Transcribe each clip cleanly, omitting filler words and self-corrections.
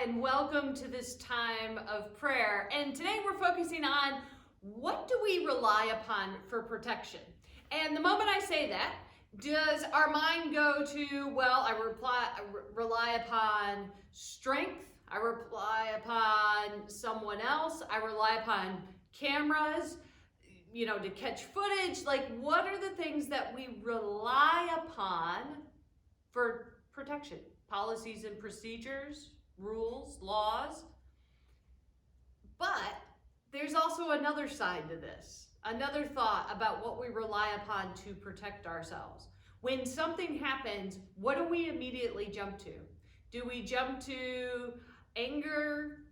and welcome to this time of prayer. And today we're focusing on what do we rely upon for protection? And the moment I say that, does our mind go to, well, I rely upon strength, I rely upon someone else, I rely upon cameras, to catch footage? Like, what are the things that we rely upon for protection? Policies and procedures, rules, laws. But there's also another side to this, another thought about what we rely upon to protect ourselves. When something happens, what do we immediately jump to? Do we jump to anger,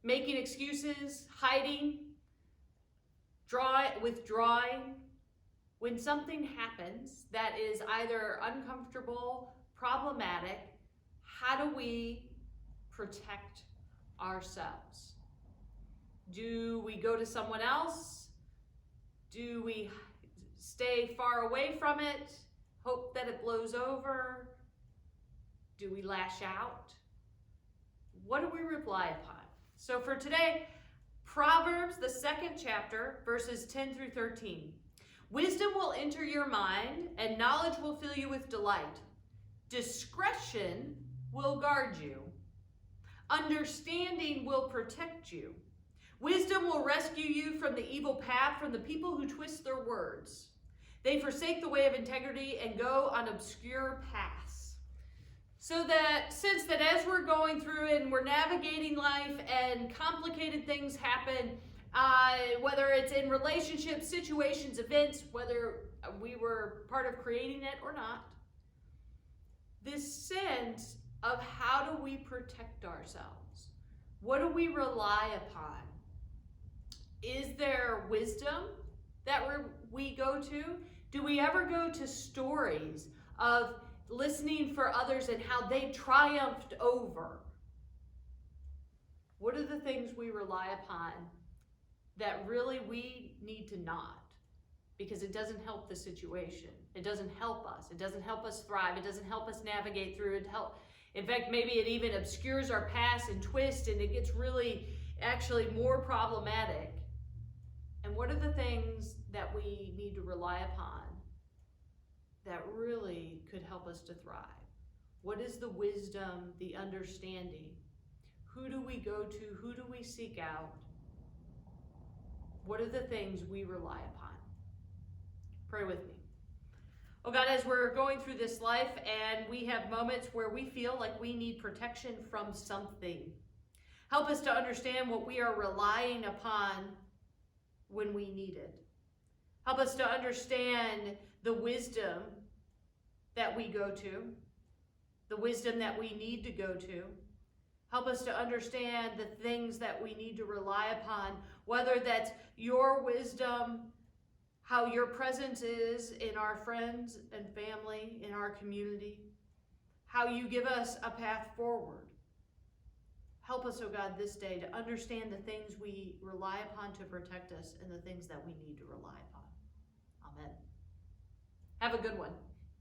making excuses, hiding, withdrawing? When something happens that is either uncomfortable, problematic, how do we protect ourselves? Do we go to someone else? Do we stay far away from it, hope that it blows over? Do we lash out? What do we rely upon? So for today, Proverbs, the 2nd chapter, verses 10 through 13. Wisdom will enter your mind, and knowledge will fill you with delight. Discretion will guard you. Understanding will protect you. Wisdom will rescue you from the evil path, from the people who twist their words. They forsake the way of integrity and go on obscure paths. So that, since that as we're going through and we're navigating life and complicated things happen, whether it's in relationships, situations, events, whether we were part of creating it or not, this sense of how do we protect ourselves? What do we rely upon? Is there wisdom that we go to? Do we ever go to stories of listening for others and how they triumphed over? What are the things we rely upon that really we need to not? Because it doesn't help the situation. It doesn't help us. It doesn't help us thrive. It doesn't help us navigate through it. In fact, maybe it even obscures our past and twists, and it gets really actually more problematic. And what are the things that we need to rely upon that really could help us to thrive? What is the wisdom, the understanding? Who do we go to? Who do we seek out? What are the things we rely upon? Pray with me. Oh God, as we're going through this life and we have moments where we feel like we need protection from something, help us to understand what we are relying upon when we need it. Help us to understand the wisdom that we go to, the wisdom that we need to go to. Help us to understand the things that we need to rely upon, whether that's your wisdom, how your presence is in our friends and family, in our community, how you give us a path forward. Help us, oh God, this day to understand the things we rely upon to protect us and the things that we need to rely upon. Amen. Have a good one.